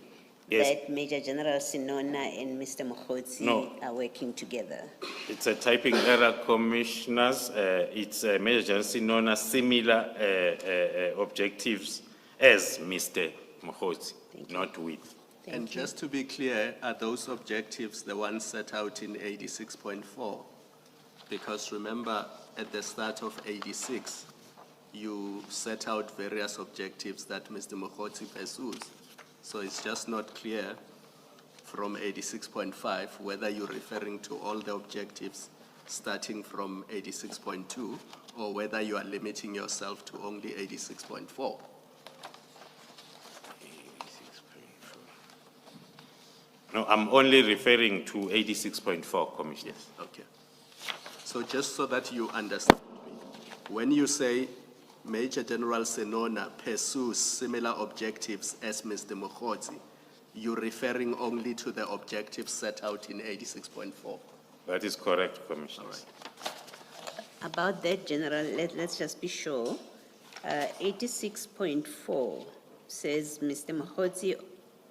Yes. that Major General Sinona and Mr. Mkhotsi No. are working together? It's a typing error, Commissioners. It's Major General Sinona, similar objectives as Mr. Mkhotsi, not with. And just to be clear, are those objectives the ones set out in 86.4? Because remember, at the start of 86, you set out various objectives that Mr. Mkhotsi pursues. So it's just not clear from 86.5 whether you're referring to all the objectives starting from 86.2 or whether you are limiting yourself to only 86.4. No, I'm only referring to 86.4, Commissioner. Okay. So just so that you understand me, when you say Major General Sinona pursues similar objectives as Mr. Mkhotsi, you're referring only to the objectives set out in 86.4. That is correct, Commissioner. All right. About that, General, let's just be sure. 86.4 says Mr. Mkhotsi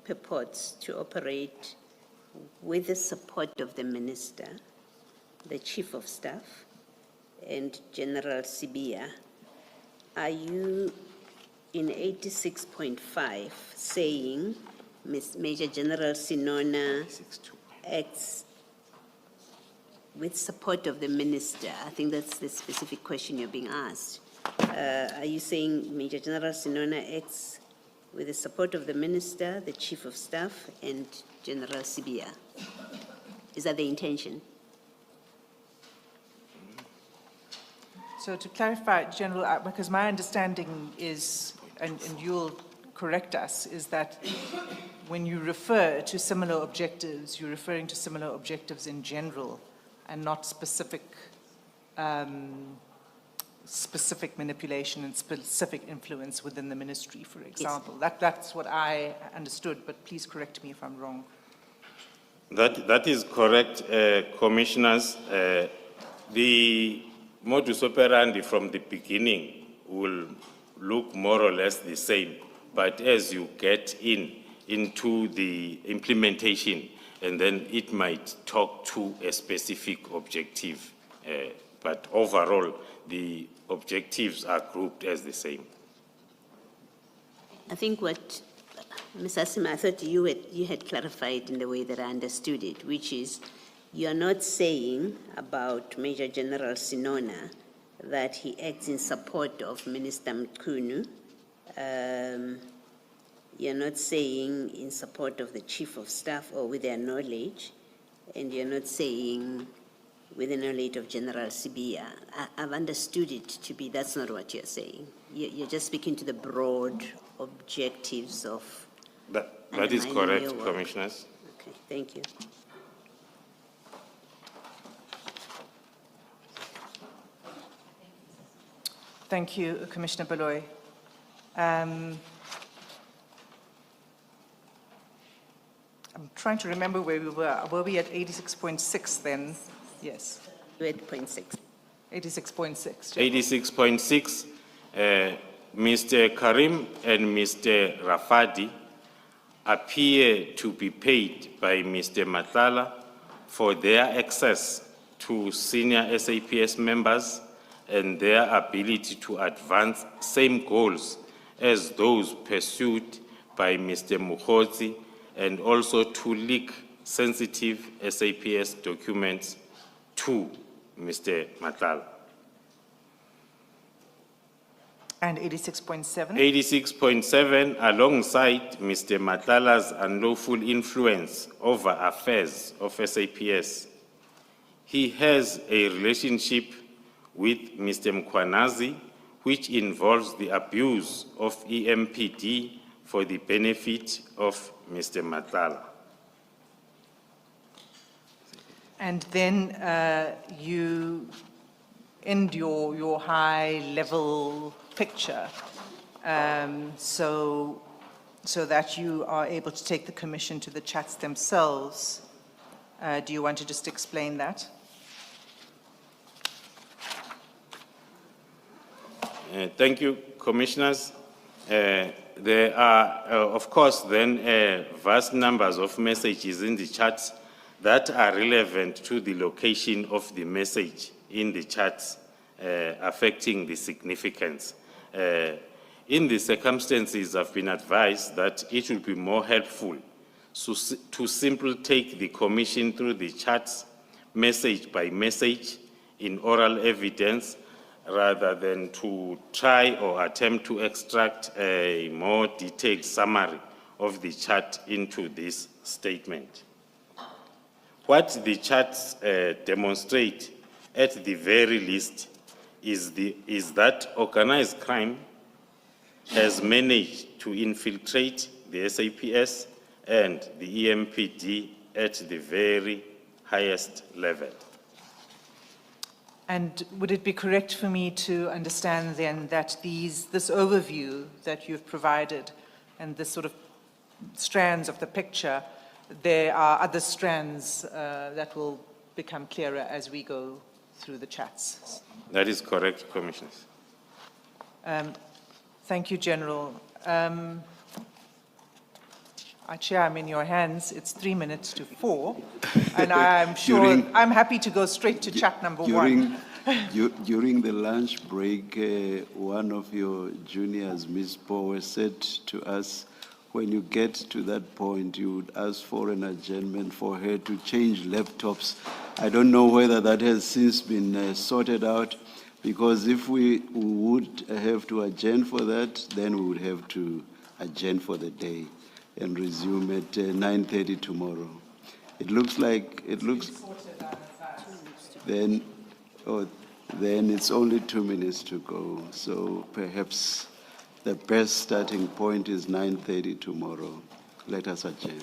purports to operate with the support of the Minister, the Chief of Staff, and General Sibia. Are you in 86.5 saying Major General Sinona acts with support of the Minister? I think that's the specific question you're being asked. Are you saying Major General Sinona acts with the support of the Minister, the Chief of Staff, and General Sibia? Is that the intention? So to clarify, General, because my understanding is, and you'll correct us, is that when you refer to similar objectives, you're referring to similar objectives in general and not specific specific manipulation and specific influence within the ministry, for example. Yes. That's what I understood, but please correct me if I'm wrong. That is correct, Commissioners. The modus operandi from the beginning will look more or less the same, but as you get into the implementation, and then it might talk to a specific objective, but overall, the objectives are grouped as the same. I think what, Ms. Asima, I thought you had clarified in the way that I understood it, which is you're not saying about Major General Sinona that he acts in support of Minister Mkhunu. You're not saying in support of the Chief of Staff or with their knowledge, and you're not saying with the knowledge of General Sibia. I've understood it to be that's not what you're saying. You're just speaking to the broad objectives of That is undermining correct, your work. Commissioners. Okay, thank you. Thank you, Commissioner Baloy. I'm trying to remember where we were. Were we at 86.6 then? Yes, You're at point 6. 86.6. 86.6, Mr. Karim and Mr. Rafadi appear to be paid by Mr. Matlala for their access to senior SAPS members and their ability to advance same goals as those pursued by Mr. Mkhotsi, and also to leak sensitive SAPS documents to Mr. Matlala. And 86.7? 86.7, alongside Mr. Matlala's unlawful influence over affairs of SAPS, he has a relationship with Mr. Mkhwanazi, which involves the abuse of EMPD for the benefit of Mr. Matlala. And then you end your high-level picture so that you are able to take the commission to the chats themselves. Do you want to just explain that? Thank you, Commissioners. There are, of course, then vast numbers of messages in the chats that are relevant to the location of the message in the chats, affecting the significance. In the circumstances, I've been advised that it would be more helpful to simply take the commission through the chats, message by message, in oral evidence, rather than to try or attempt to extract a more detailed summary of the chat into this statement. What the charts demonstrate, at the very least, is that organized crime has managed to infiltrate the SAPS and the EMPD at the very highest level. And would it be correct for me to understand then that this overview that you've provided and this sort of strands of the picture, there are other strands that will become clearer as we go through the chats? That is correct, Commissioners. Thank you, General. Chair, I'm in your hands. It's 3 minutes to 4, and I'm sure I'm happy to go straight to chat number 1. During the lunch break, one of your juniors, Ms. Power, said to us, when you get to that point, you would ask for an adjournment for her to change laptops. I don't know whether that has since been sorted out, because if we would have to adjourn for that, then we would have to adjourn for the day and resume at 9:30 tomorrow. It looks like, then it's only 2 minutes to go. So perhaps the best starting point is 9:30 tomorrow. Let us adjourn.